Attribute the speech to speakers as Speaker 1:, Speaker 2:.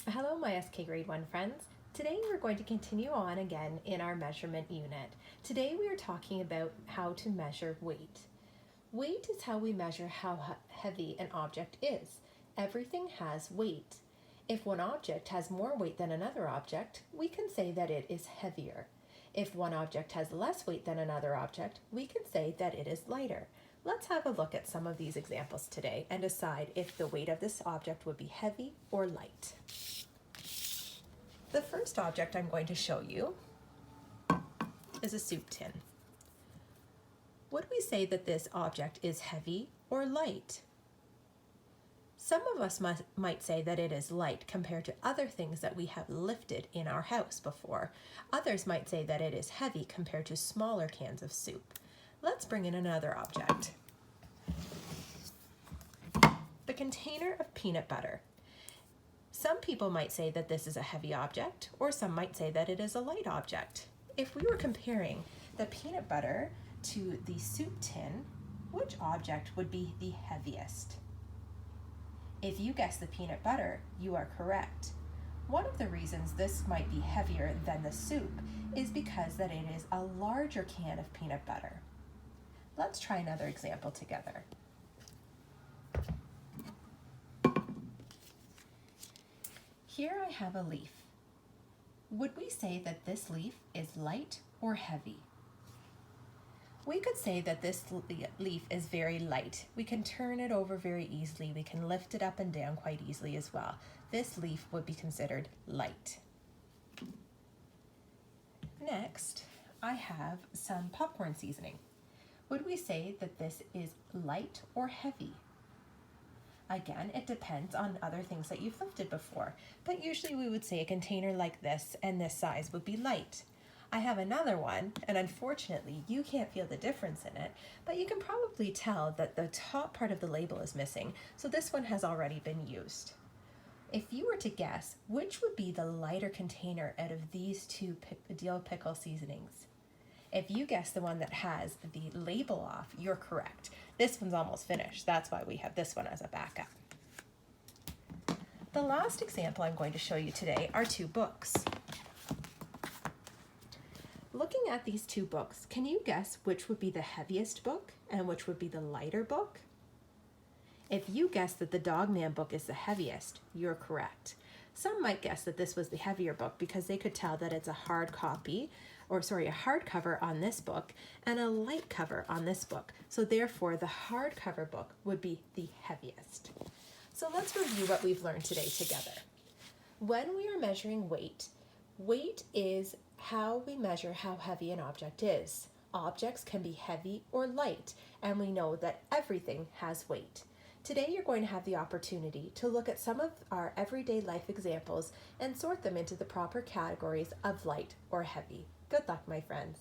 Speaker 1: Hello, my SK Grade 1 friends. Today we're going to continue on again in our measurement unit. Today we are talking about how to measure weight. Weight is how we measure how heavy an object is. Everything has weight. If one object has more weight than another object, we can say that it is heavier. If one object has less weight than another object, we can say that it is lighter. Let's have a look at some of these examples today and decide if the weight of this object would be heavy or light. The first object I'm going to show you is a soup tin. Would we say that this object is heavy or light? Some of us might say that it is light compared to other things that we have lifted in our house before. Others might say that it is heavy compared to smaller cans of soup. Let's bring in another object. The container of peanut butter. Some people might say that this is a heavy object, or some might say that it is a light object. If we were comparing the peanut butter to the soup tin, which object would be the heaviest? If you guess the peanut butter, you are correct. One of the reasons this might be heavier than the soup is because that it is a larger can of peanut butter. Let's try another example together. Here I have a leaf. Would we say that this leaf is light or heavy? We could say that this leaf is very light. We can turn it over very easily. We can lift it up and down quite easily as well. This leaf would be considered light. Next, I have some popcorn seasoning. Would we say that this is light or heavy? Again, it depends on other things that you've lifted before, but usually we would say a container like this and this size would be light. I have another one, and unfortunately you can't feel the difference in it, but you can probably tell that the top part of the label is missing, so this one has already been used. If you were to guess, which would be the lighter container out of these two dill pickle seasonings? If you guess the one that has the label off, you're correct. This one's almost finished. That's why we have this one as a backup. The last example I'm going to show you today are two books. Looking at these two books, can you guess which would be the heaviest book and which would be the lighter book? If you guess that the Dog Man book is the heaviest, you're correct. Some might guess that this was the heavier book because they could tell that it's a hardcover on this book and a light cover on this book. So therefore the hardcover book would be the heaviest. So let's review what we've learned today together. When we are measuring weight, weight is how we measure how heavy an object is. Objects can be heavy or light, and we know that everything has weight. Today you're going to have the opportunity to look at some of our everyday life examples and sort them into the proper categories of light or heavy. Good luck, my friends.